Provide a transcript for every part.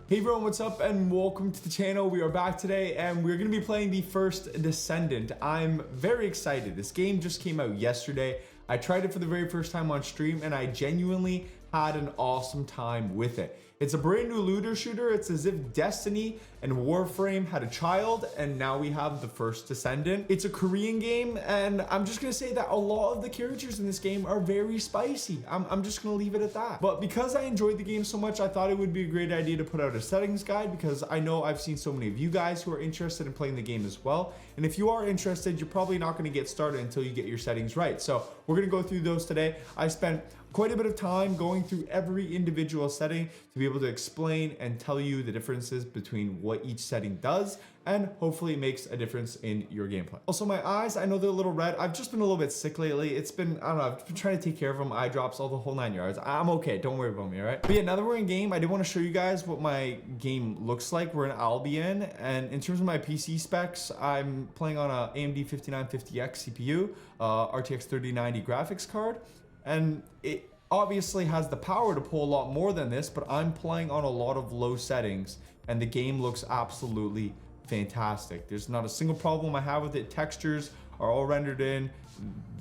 Hey everyone, what's up and welcome to the channel. We are back today and we're going to be playing the first Descendant. I'm very excited. This game just came out yesterday. I tried it for the very first time on stream and I genuinely had an awesome time with it. It's a brand new looter shooter. It's as if Destiny and Warframe had a child and now we have the first Descendant. It's a Korean game and I'm just gonna say that a lot of the characters in this game are very spicy. I'm just gonna leave it at that. But because I enjoyed the game so much, I thought it would be a great idea to put out a settings guide because I know I've seen so many of you guys who are interested in playing the game as well. And if you are interested, you're probably not gonna get started until you get your settings right. So we're gonna go through those today. I spent quite a bit of time going through every individual setting to be able to explain and tell you the differences between what each setting does, and hopefully it makes a difference in your gameplay. Also, my eyes, I know they're a little red. I've just been a little bit sick lately. It's been, I don't know, I've been trying to take care of them, eye drops, all the whole 9 yards. I'm okay, don't worry about me, all right? But yeah, now that we're in game, I did want to show you guys what my game looks like. We're in Albion, and in terms of my PC specs, I'm playing on a AMD 5950X CPU, RTX 3090 graphics card, and it obviously has the power to pull a lot more than this, but I'm playing on a lot of low settings and the game looks absolutely fantastic. There's not a single problem I have with it. Textures are all rendered in.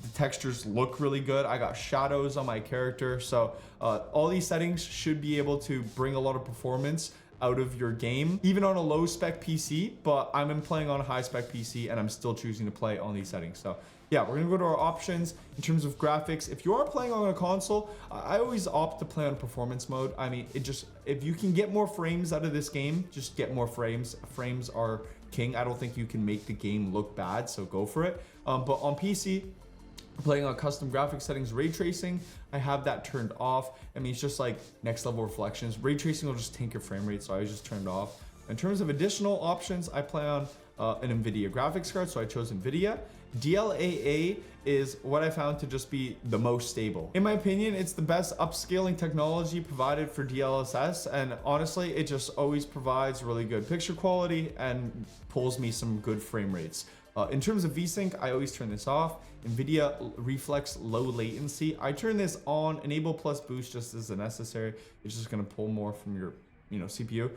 The textures look really good. I got shadows on my character. So all these settings should be able to bring a lot of performance out of your game, even on a low spec PC, but I'm playing on a high spec PC and I'm still choosing to play on these settings. So yeah, we're gonna go to our options in terms of graphics. If you are playing on a console, I always opt to play on performance mode. I mean, if you can get more frames out of this game, just get more frames. Frames are king. I don't think you can make the game look bad, so go for it. But on PC, playing on custom graphics settings, ray tracing, I have that turned off. I mean, it's just like next level reflections. Ray tracing will just tank your frame rate, so I just turned off. In terms of additional options, I play on an NVIDIA graphics card, so I chose NVIDIA. DLAA is what I found to just be the most stable. In my opinion, it's the best upscaling technology provided for DLSS, and honestly, it just always provides really good picture quality and pulls me some good frame rates. In terms of VSync, I always turn this off. NVIDIA Reflex Low Latency, I turn this on. Enable plus boost just as necessary. It's just gonna pull more from your CPU.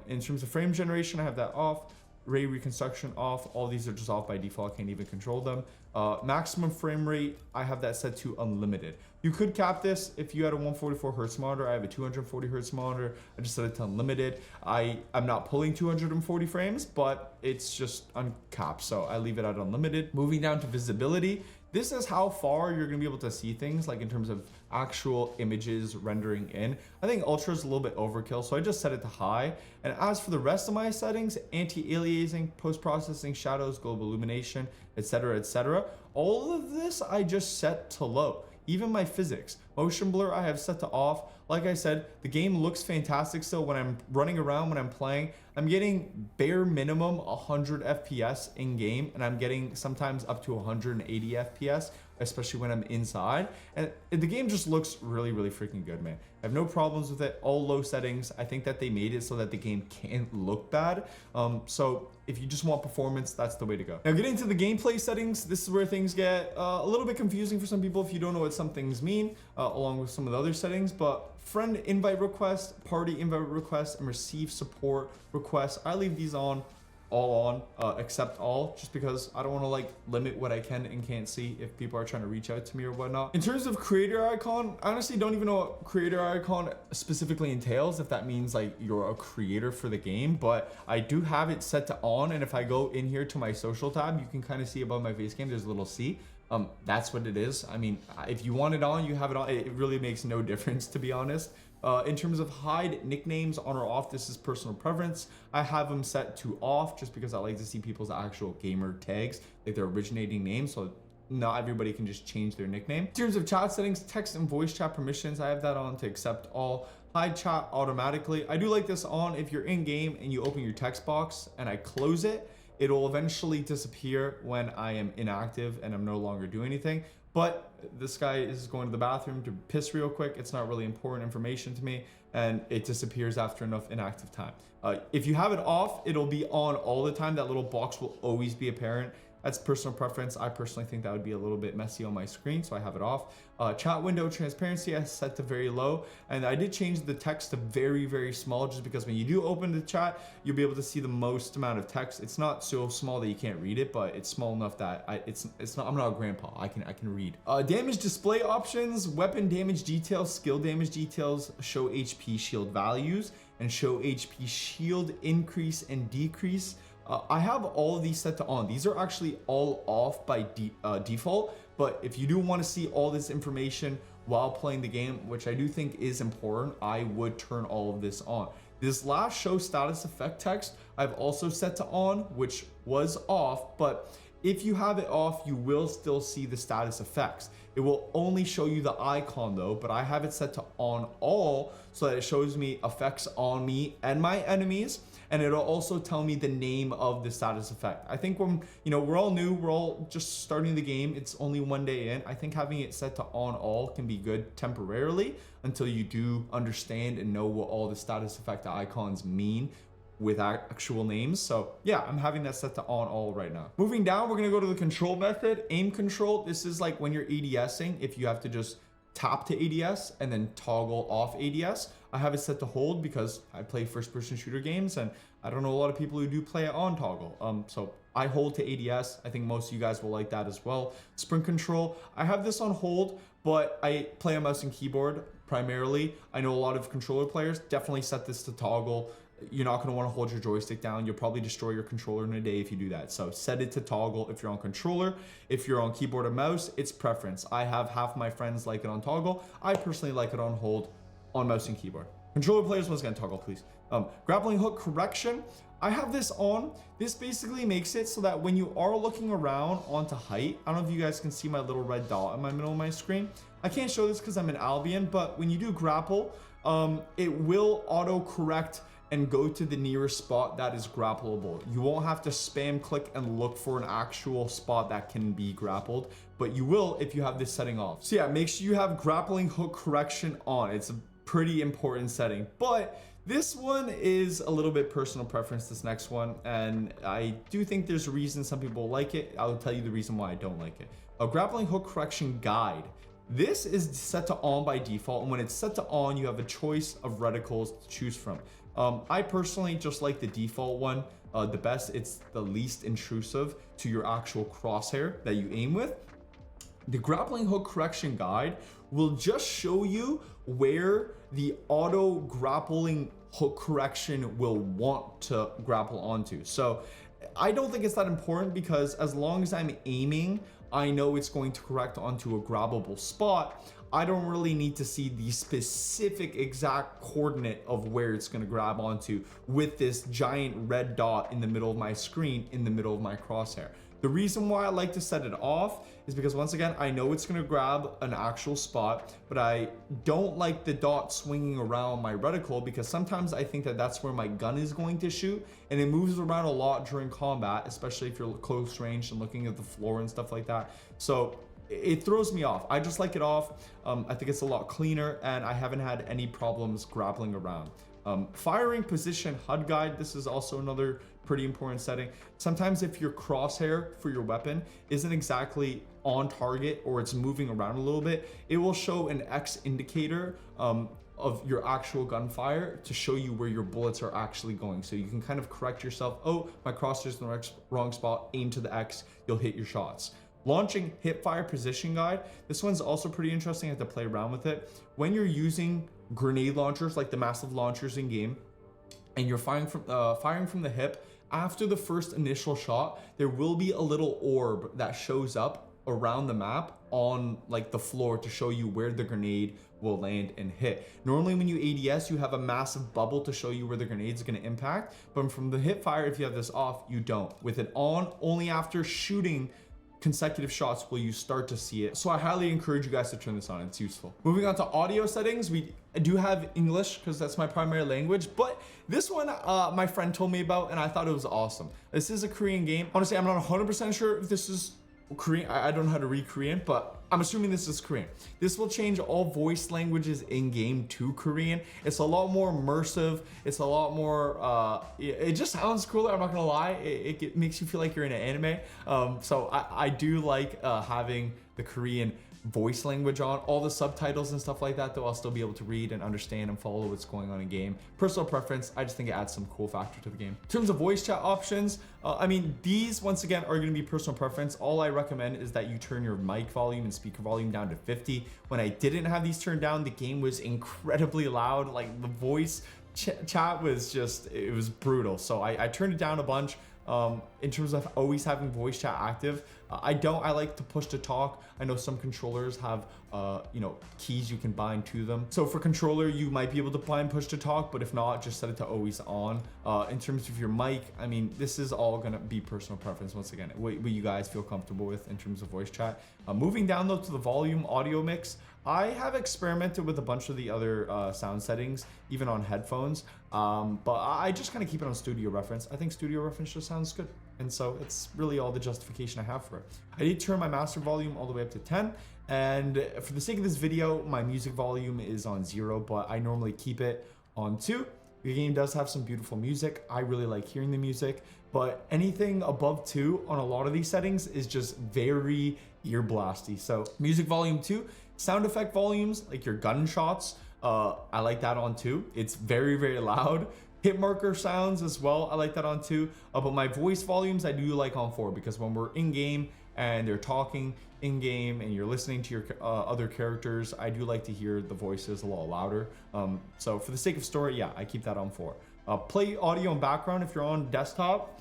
In terms of frame generation, I have that off. Ray reconstruction off. All these are just off by default. Can't even control them. Maximum frame rate, I have that set to unlimited. You could cap this if you had a 144 hertz monitor. I have a 240 hertz monitor. I just set it to unlimited. I'm not pulling 240 frames, but it's just uncapped, so I leave it at unlimited. Moving down to visibility, this is how far you're gonna be able to see things, like in terms of actual images rendering in. I think ultra is a little bit overkill, so I just set it to high. And as for the rest of my settings, anti-aliasing, post-processing, shadows, global illumination, etc., all of this I just set to low. Even my physics, motion blur, I have set to off. Like I said, the game looks fantastic still. When I'm running around, when I'm playing, I'm getting bare minimum 100 FPS in game, and I'm getting sometimes up to 180 FPS, especially when I'm inside. And the game just looks really, really freaking good, man. I have no problems with it. All low settings. I think that they made it so that the game can't look bad. So if you just want performance, that's the way to go. Now getting to the gameplay settings, this is where things get a little bit confusing for some people if you don't know what some things mean, along with some of the other settings. But friend invite requests, party invite requests, and receive support requests, I leave these on, all on, accept all, just because I don't want to like limit what I can and can't see if people are trying to reach out to me or whatnot. In terms of creator icon, I honestly don't even know what creator icon specifically entails, if that means like you're a creator for the game, but I do have it set to on, and if I go in here to my social tab, you can kind of see above my face cam, there's a little C. That's what it is. I mean, if you want it on, you have it on. It really makes no difference, to be honest. In terms of hide nicknames on or off, this is personal preference. I have them set to off just because I like to see people's actual gamer tags, like their originating name, so not everybody can just change their nickname. In terms of chat settings, text and voice chat permissions, I have that on to accept all. Hide chat automatically. I do like this on if you're in game and you open your text box and I close it. It'll eventually disappear when I am inactive and I'm no longer doing anything. But this guy is going to the bathroom to piss real quick. It's not really important information to me, and it disappears after enough inactive time. If you have it off, it'll be on all the time. That little box will always be apparent. That's personal preference. I personally think that would be a little bit messy on my screen, so I have it off. Chat window transparency I set to very low, and I did change the text to very, very small, just because when you do open the chat, you'll be able to see the most amount of text. It's not so small that you can't read it, but it's small enough that it's not. I'm not a grandpa. I can read. Damage display options: weapon damage details, skill damage details, show HP shield values, and show HP shield increase and decrease. I have all of these set to on. These are actually all off by default, but if you do want to see all this information while playing the game, which I do think is important, I would turn all of this on. This last show status effect text I've also set to on, which was off, but if you have it off, you will still see the status effects. It will only show you the icon though, but I have it set to on all so that it shows me effects on me and my enemies, and it'll also tell me the name of the status effect. I think when, we're all new, we're all just starting the game, it's only one day in, I think having it set to on all can be good temporarily until you do understand and know what all the status effect icons mean with actual names. So yeah, I'm having that set to on all right now. Moving down, we're gonna go to the control method. Aim control, this is like when you're ADSing, if you have to just tap to ADS and then toggle off ADS. I have it set to hold because I play first person shooter games, and I don't know a lot of people who do play it on toggle. So I hold to ADS. I think most of you guys will like that as well. Sprint control, I have this on hold, but I play on mouse and keyboard primarily. I know a lot of controller players definitely set this to toggle. You're not going to want to hold your joystick down. You'll probably destroy your controller in a day if you do that. So set it to toggle if you're on controller. If you're on keyboard or mouse, it's preference. I have half my friends like it on toggle. I personally like it on hold on mouse and keyboard. Controller players, once again, toggle, please. Grappling hook correction, I have this on. This basically makes it so that when you are looking around onto height, I don't know if you guys can see my little red dot in my middle of my screen. I can't show this because I'm in Albion, but when you do grapple, it will auto correct and go to the nearest spot that is grappleable. You won't have to spam click and look for an actual spot that can be grappled, but you will if you have this setting off. So yeah, make sure you have grappling hook correction on. It's a pretty important setting, but this one is a little bit personal preference, this next one, and I do think there's a reason some people like it. I'll tell you the reason why I don't like it. A grappling hook correction guide. This is set to on by default, and when it's set to on, you have a choice of reticles to choose from. I personally just like the default one the best. It's the least intrusive to your actual crosshair that you aim with. The grappling hook correction guide will just show you where the auto grappling hook correction will want to grapple onto. So I don't think it's that important, because as long as I'm aiming, I know it's going to correct onto a grabbable spot. I don't really need to see the specific exact coordinate of where it's going to grab onto with this giant red dot in the middle of my screen, in the middle of my crosshair. The reason why I like to set it off is because, once again, I know it's going to grab an actual spot, but I don't like the dot swinging around my reticle, because sometimes I think that that's where my gun is going to shoot, and it moves around a lot during combat, especially if you're close range and looking at the floor and stuff like that. So it throws me off. I just like it off. I think it's a lot cleaner, and I haven't had any problems grappling around. Firing position HUD guide. This is also another pretty important setting. Sometimes if your crosshair for your weapon isn't exactly on target, or it's moving around a little bit, it will show an X indicator of your actual gunfire to show you where your bullets are actually going. So you can kind of correct yourself. Oh, my crosshair's in the wrong spot. Aim to the X, you'll hit your shots. Launching hipfire position guide. This one's also pretty interesting. I have to play around with it. When you're using grenade launchers, like the massive launchers in game, and you're firing from the hip, after the first initial shot, there will be a little orb that shows up around the map on like the floor to show you where the grenade will land and hit. Normally when you ADS, you have a massive bubble to show you where the grenade is going to impact, but from the hip fire, if you have this off, you don't. With it on, only after shooting consecutive shots will you start to see it. So I highly encourage you guys to turn this on. It's useful. Moving on to audio settings, we do have English because that's my primary language, but this one my friend told me about and I thought it was awesome. This is a Korean game. Honestly, I'm not 100% sure if this is Korean. I don't know how to read Korean, but I'm assuming this is Korean. This will change all voice languages in game to Korean. It's a lot more immersive. It's a lot more, it just sounds cooler. I'm not gonna lie. It makes you feel like you're in an anime. So I do like having the Korean voice language on. All the subtitles and stuff like that, though, I'll still be able to read and understand and follow what's going on in game. Personal preference, I just think it adds some cool factor to the game. In terms of voice chat options, I mean, these once again are going to be personal preference. All I recommend is that you turn your mic volume and speaker volume down to 50. When I didn't have these turned down, the game was incredibly loud. Like the voice chat was just, it was brutal. So I turned it down a bunch. In terms of always having voice chat active, I like to push to talk. I know some controllers have, keys you can bind to them. So for controller, you might be able to bind push to talk, but if not, just set it to always on. In terms of your mic, I mean, this is all gonna be personal preference. Once again, what you guys feel comfortable with in terms of voice chat. Moving down though to the volume audio mix, I have experimented with a bunch of the other sound settings, even on headphones, but I just kind of keep it on studio reference. I think studio reference just sounds good, and so it's really all the justification I have for it. I did turn my master volume all the way up to 10, and for the sake of this video, my music volume is on 0, but I normally keep it on 2. The game does have some beautiful music. I really like hearing the music, but anything above 2 on a lot of these settings is just very ear blasty. So music volume 2, sound effect volumes, like your gunshots, I like that on 2. It's very, very loud. Hit marker sounds as well, I like that on 2. But my voice volumes, I do like on 4, because when we're in game and they're talking in game and you're listening to your other characters, I do like to hear the voices a lot louder. So for the sake of story, yeah, I keep that on 4. Play audio and background if you're on desktop.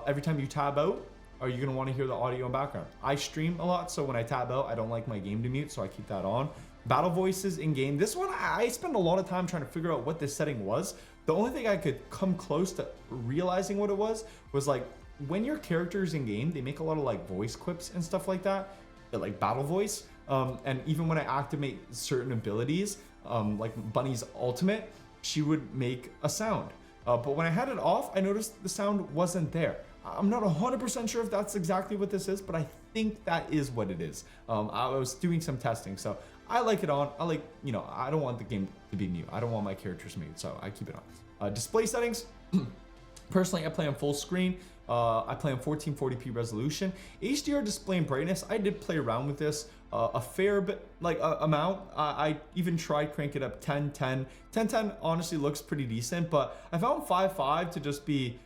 Every time you tab out, are you gonna want to hear the audio and background? I stream a lot, so when I tab out, I don't like my game to mute, so I keep that on. Battle voices in game. This one, I spent a lot of time trying to figure out what this setting was. The only thing I could come close to realizing what it was like when your characters in game, they make a lot of like voice quips and stuff like that, like battle voice. And even when I activate certain abilities, like Bunny's ultimate, she would make a sound. But when I had it off, I noticed the sound wasn't there. I'm not 100% sure if that's exactly what this is, but I think that is what it is. I was doing some testing, so I like it on. I like, I don't want the game to be mute. I don't want my characters mute, so I keep it on. Display settings. Personally, I play on full screen. I play on 1440p resolution. HDR display and brightness, I did play around with this a fair bit, amount. I even tried crank it up 1010. 1010 honestly looks pretty decent, but I found 5.5 to just be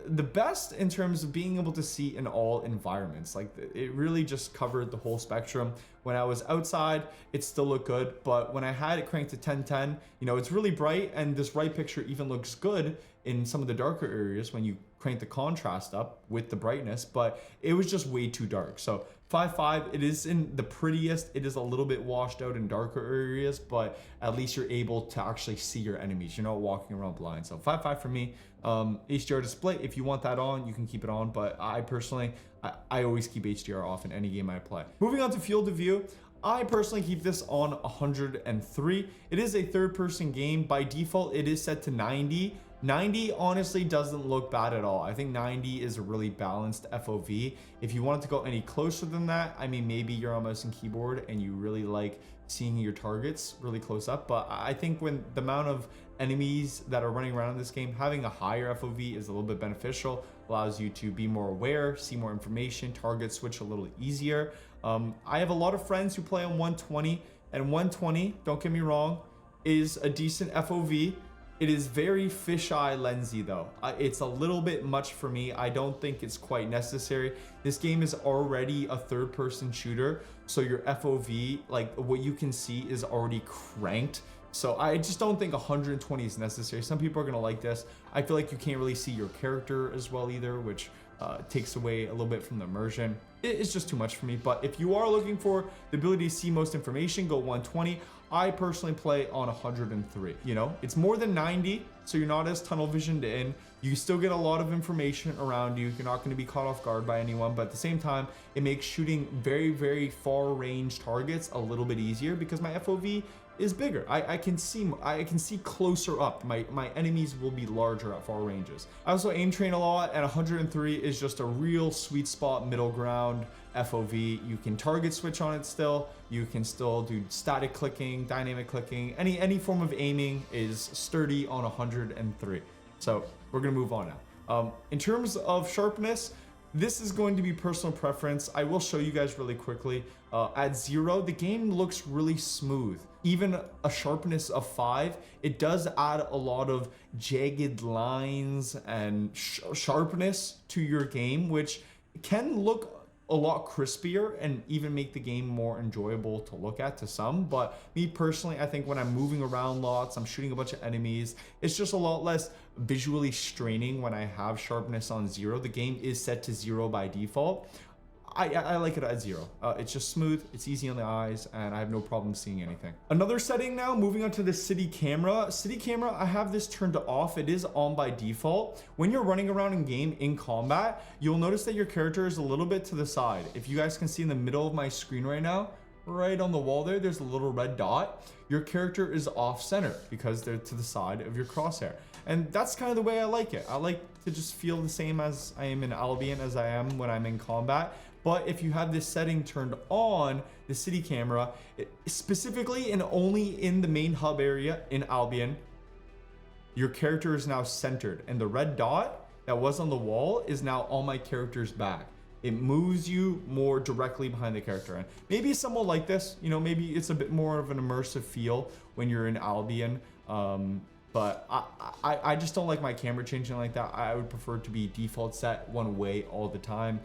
the best in terms of being able to see in all environments. Like it really just covered the whole spectrum. When I was outside, it still looked good, but when I had it cranked to 1010, it's really bright, and this right picture even looks good in some of the darker areas when you crank the contrast up with the brightness, but it was just way too dark. So 5.5, it is in the prettiest. It is a little bit washed out in darker areas, but at least you're able to actually see your enemies. You're not walking around blind. So 5.5 for me. HDR display, if you want that on, you can keep it on, but I personally, I always keep HDR off in any game I play. Moving on to field of view, I personally keep this on 103. It is a third-person game. By default, it is set to 90. 90 honestly doesn't look bad at all. I think 90 is a really balanced FOV. If you wanted to go any closer than that, I mean, maybe you're on mouse and keyboard and you really like seeing your targets really close up, but I think when the amount of enemies that are running around in this game, having a higher FOV is a little bit beneficial, allows you to be more aware, see more information, target switch a little easier. I have a lot of friends who play on 120, and 120, don't get me wrong, is a decent FOV. It is very fisheye lensy though. It's a little bit much for me. I don't think it's quite necessary. This game is already a third-person shooter, so your FOV, like what you can see, is already cranked. So I just don't think 120 is necessary. Some people are gonna like this. I feel like you can't really see your character as well either, which takes away a little bit from the immersion. It's just too much for me. But if you are looking for the ability to see most information, go 120. I personally play on 103. It's more than 90, so you're not as tunnel visioned in. You still get a lot of information around you. You're not going to be caught off guard by anyone, but at the same time, it makes shooting very, very far range targets a little bit easier because my FOV is bigger. I can see closer up. My enemies will be larger at far ranges. I also aim train a lot, and 103 is just a real sweet spot middle ground. ground FOV. You can target switch on it still. You can still do static clicking, dynamic clicking. Any form of aiming is sturdy on 103. So we're gonna move on now. In terms of sharpness, this is going to be personal preference. I will show you guys really quickly. At 0, the game looks really smooth. Even a sharpness of 5, it does add a lot of jagged lines and sharpness to your game, which can look a lot crispier and even make the game more enjoyable to look at to some. But me personally, I think when I'm moving around lots, I'm shooting a bunch of enemies, it's just a lot less visually straining when I have sharpness on 0. The game is set to 0 by default. I like it at 0. It's just smooth, it's easy on the eyes, and I have no problem seeing anything. Another setting now, moving on to the city camera. City camera, I have this turned off. It is on by default. When you're running around in game, in combat, you'll notice that your character is a little bit to the side. If you guys can see in the middle of my screen right now, right on the wall there's a little red dot. Your character is off center because they're to the side of your crosshair. And that's kind of the way I like it. I like to just feel the same as I am in Albion as I am when I'm in combat. But if you have this setting turned on, the city camera, specifically and only in the main hub area in Albion, your character is now centered. And the red dot that was on the wall is now on my character's back. It moves you more directly behind the character. And maybe some will like this, you know, maybe it's a bit more of an immersive feel when you're in Albion. But I just don't like my camera changing like that. I would prefer it to be default set one way all the time.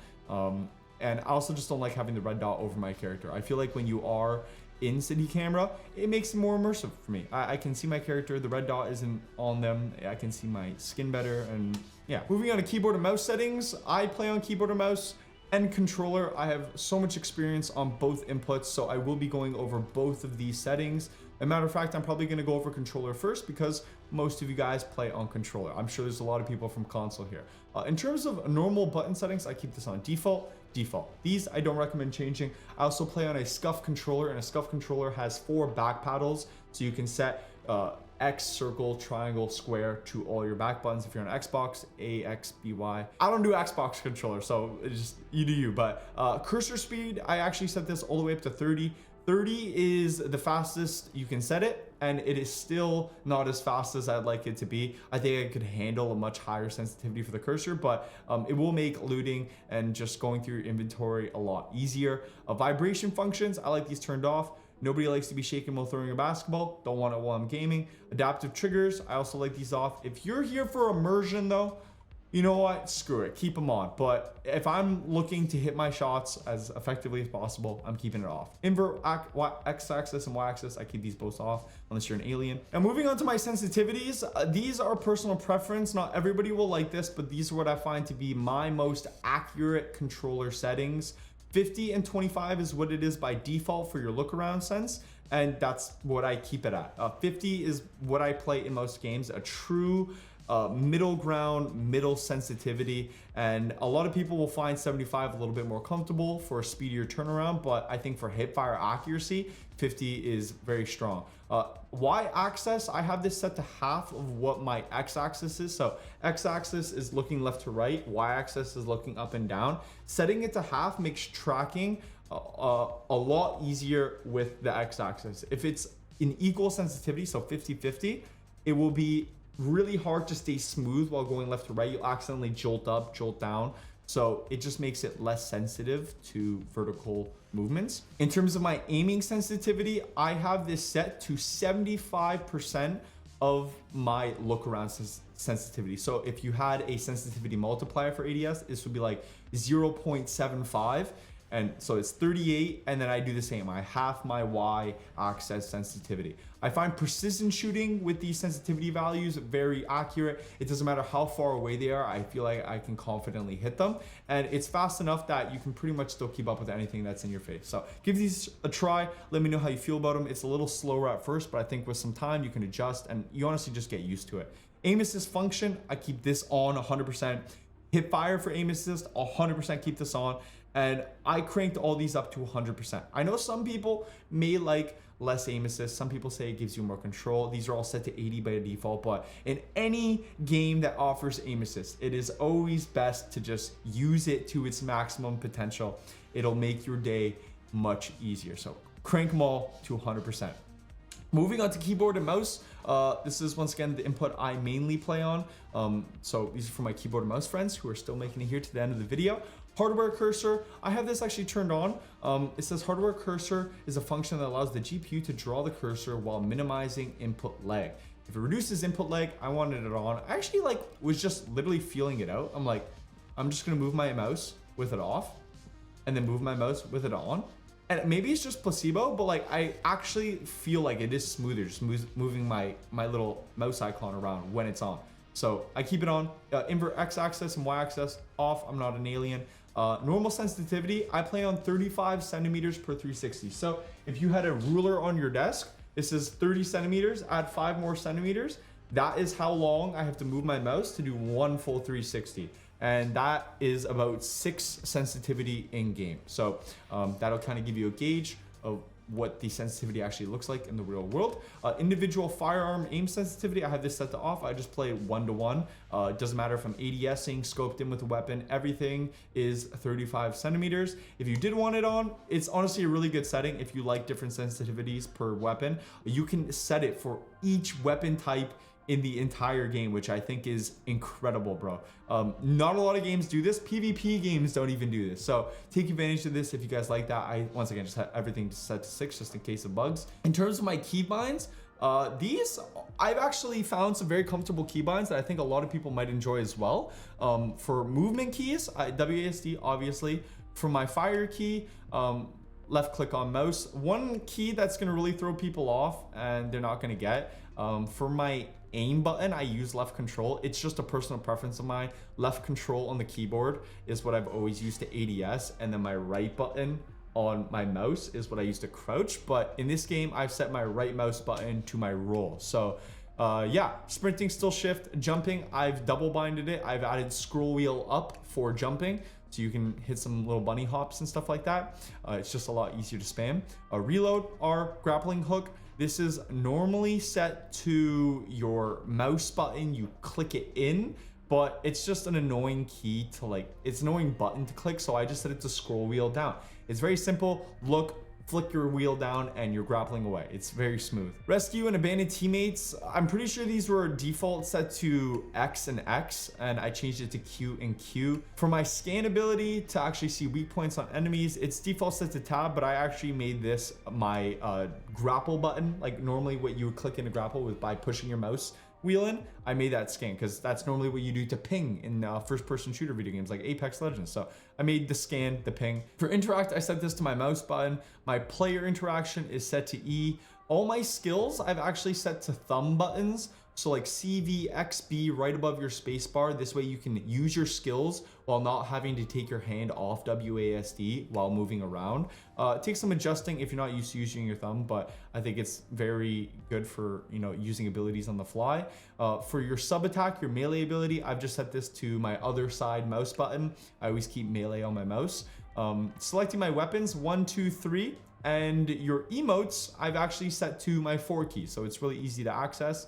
And I also just don't like having the red dot over my character. I feel like when you are in city camera, it makes it more immersive for me. I can see my character, the red dot isn't on them. I can see my skin better, and yeah. Moving on to keyboard and mouse settings, I play on keyboard and mouse and controller. I have so much experience on both inputs, so I will be going over both of these settings. As a matter of fact, I'm probably going to go over controller first because most of you guys play on controller. I'm sure there's a lot of people from console here. In terms of normal button settings, I keep this on default. These I don't recommend changing. I also play on a SCUF controller, and a SCUF controller has 4 back paddles, so you can set X, circle, triangle, square to all your back buttons. If you're on Xbox, A, X, B, Y. I don't do Xbox controller, so it's just you do you. But cursor speed, I actually set this all the way up to 30. 30 is the fastest you can set it, and it is still not as fast as I'd like it to be. I think I could handle a much higher sensitivity for the cursor, but it will make looting and just going through your inventory a lot easier. Vibration functions, I like these turned off. Nobody likes to be shaken while throwing a basketball. Don't want it while I'm gaming. Adaptive triggers, I also like these off. If you're here for immersion though, you know what? Screw it. Keep them on. But if I'm looking to hit my shots as effectively as possible, I'm keeping it off. Invert X-axis and Y-axis, I keep these both off unless you're an alien. Now moving on to my sensitivities. These are personal preference. Not everybody will like this, but these are what I find to be my most accurate controller settings. 50 and 25 is what it is by default for your look around sense. And that's what I keep it at. 50 is what I play in most games, a true middle ground, middle sensitivity, and a lot of people will find 75 a little bit more comfortable for a speedier turnaround, but I think for hip fire accuracy, 50 is very strong. Y-axis, I have this set to half of what my X-axis is. So X-axis is looking left to right, Y-axis is looking up and down. Setting it to half makes tracking a lot easier with the X-axis. If it's in equal sensitivity, so 50-50, it will be really hard to stay smooth while going left to right. You'll accidentally jolt up, jolt down. So it just makes it less sensitive to vertical movements. In terms of my aiming sensitivity, I have this set to 75% of my look around sensitivity. So if you had a sensitivity multiplier for ADS, this would be like 0.75. And so it's 38, and then I do the same. I half my Y-axis sensitivity. I find precision shooting with these sensitivity values very accurate. It doesn't matter how far away they are. I feel like I can confidently hit them. And it's fast enough that you can pretty much still keep up with anything that's in your face. So give these a try. Let me know how you feel about them. It's a little slower at first, but I think with some time you can adjust and you honestly just get used to it. Aim assist function, I keep this on 100%. Hip fire for aim assist, 100% keep this on. And I cranked all these up to 100%. I know some people may like less aim assist. Some people say it gives you more control. These are all set to 80 by default, but in any game that offers aim assist, it is always best to just use it to its maximum potential. It'll make your day much easier. So crank them all to 100%. Moving on to keyboard and mouse, this is once again the input I mainly play on. So these are for my keyboard and mouse friends who are still making it here to the end of the video. Hardware cursor, I have this actually turned on. It says hardware cursor is a function that allows the GPU to draw the cursor while minimizing input lag. If it reduces input lag, I wanted it on. I actually was just literally feeling it out. I'm like, I'm just gonna move my mouse with it off and then move my mouse with it on. And maybe it's just placebo, but I actually feel like it is smoother, just moving my little mouse icon around when it's on. So I keep it on. Invert x-axis and y-axis off. I'm not an alien. Normal sensitivity, I play on 35 centimeters per 360. So if you had a ruler on your desk, this is 30 centimeters, add 5 more centimeters. That is how long I have to move my mouse to do one full 360. And that is about 6 sensitivity in game. So that'll kind of give you a gauge of what the sensitivity actually looks like in the real world. Individual firearm aim sensitivity, I have this set to off. I just play 1-to-1. It doesn't matter if I'm ADSing, scoped in with a weapon, everything is 35 centimeters. If you did want it on, it's honestly a really good setting. If you like different sensitivities per weapon, you can set it for each weapon type in the entire game, which I think is incredible, bro. Not a lot of games do this. PvP games don't even do this. So take advantage of this if you guys like that. I, once again, just have everything set to 6 just in case of bugs. In terms of my keybinds, these, I've actually found some very comfortable keybinds that I think a lot of people might enjoy as well. For movement keys, WASD, obviously. For my fire key, left click on mouse. One key that's gonna really throw people off and they're not gonna get, for my aim button, I use left control. It's just a personal preference of mine. Left control on the keyboard is what I've always used to ADS, and then my right button on my mouse is what I use to crouch. But in this game, I've set my right mouse button to my roll. So yeah, sprinting, still shift. Jumping, I've double binded it. I've added scroll wheel up for jumping, so you can hit some little bunny hops and stuff like that. It's just a lot easier to spam. Reload, R, grappling hook. This is normally set to your mouse button. You click it in, but it's just an annoying key to it's an annoying button to click. So I just set it to scroll wheel down. It's very simple. Look, flick your wheel down and you're grappling away. It's very smooth. Rescue and abandoned teammates. I'm pretty sure these were default set to X and X, and I changed it to Q and Q. For my scan ability to actually see weak points on enemies, it's default set to tab, but I actually made this my grapple button. Like normally what you would click into grapple with by pushing your mouse wheel in, I made that scan because that's normally what you do to ping in first-person shooter video games like Apex Legends. So I made the scan, the ping. For interact, I set this to my mouse button. My player interaction is set to E. All my skills, I've actually set to thumb buttons. So like CV, XB right above your space bar. This way you can use your skills while not having to take your hand off WASD while moving around. It takes some adjusting if you're not used to using your thumb, but I think it's very good for, using abilities on the fly. For your sub attack, your melee ability, I've just set this to my other side mouse button. I always keep melee on my mouse. Selecting my weapons, 1, 2, 3. And your emotes, I've actually set to my 4 key. So it's really easy to access.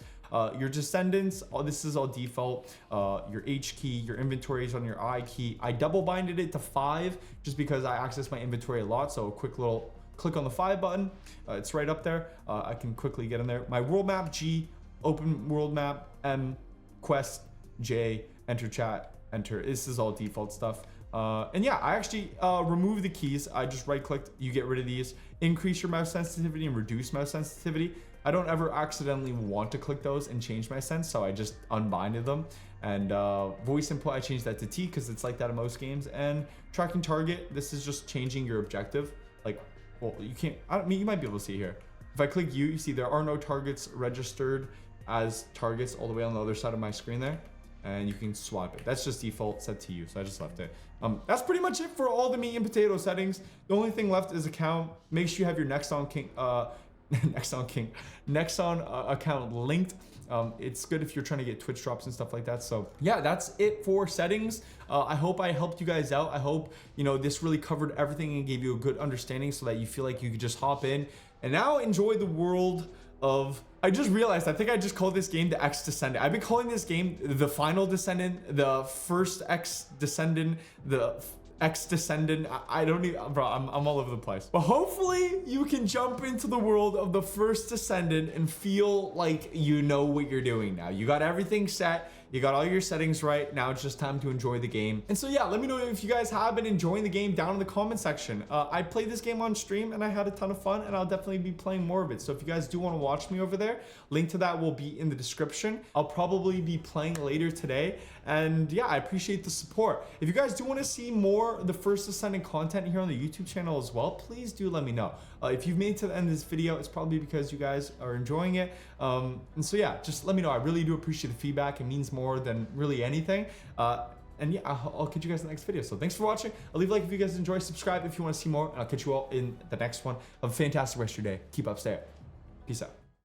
Your descendants, this is all default. Your H key, your inventory is on your I key. I double binded it to 5 just because I access my inventory a lot. So a quick little click on the 5 button. It's right up there. I can quickly get in there. My world map, G, open world map, M, quest, J, enter chat, enter. This is all default stuff. And yeah, I actually remove the keys. I just right clicked, you get rid of these. Increase your mouse sensitivity and reduce mouse sensitivity. I don't ever accidentally want to click those and change my sense, so I just unbinded them. And voice input, I changed that to T because it's like that in most games. And tracking target, this is just changing your objective. Well, you can't, you might be able to see here. If I click U, you see there are no targets registered as targets all the way on the other side of my screen there. And you can swap it. That's just default set to you, so I just left it. That's pretty much it for all the meat and potato settings. The only thing left is account. Make sure you have your Nexon account linked. It's good if you're trying to get Twitch drops and stuff like that. So yeah, that's it for settings. I hope I helped you guys out. I hope this really covered everything and gave you a good understanding so that you feel like you could just hop in, And now enjoy the world of... I just realized, I think I just called this game the X Descendant. I've been calling this game the Final Descendant, the first X Descendant, the X Descendant. I don't even, bro, I'm all over the place. But hopefully you can jump into the world of the first Descendant and feel like you know what you're doing now. You got everything set. You got all your settings right. Now it's just time to enjoy the game. And so yeah, let me know if you guys have been enjoying the game down in the comment section. I played this game on stream and I had a ton of fun, and I'll definitely be playing more of it. So if you guys do want to watch me over there, link to that will be in the description. I'll probably be playing later today. And yeah, I appreciate the support. If you guys do want to see more of the first Descendant content here on the YouTube channel as well, please do let me know. If you've made it to the end of this video, it's probably because you guys are enjoying it. And so yeah, just let me know. I really do appreciate the feedback. It means more than really anything. And yeah, I'll catch you guys in the next video. So thanks for watching. I'll leave a like if you guys enjoy, subscribe if you want to see more, and I'll catch you all in the next one. Have a fantastic rest of your day. Keep up, stay up. Peace out.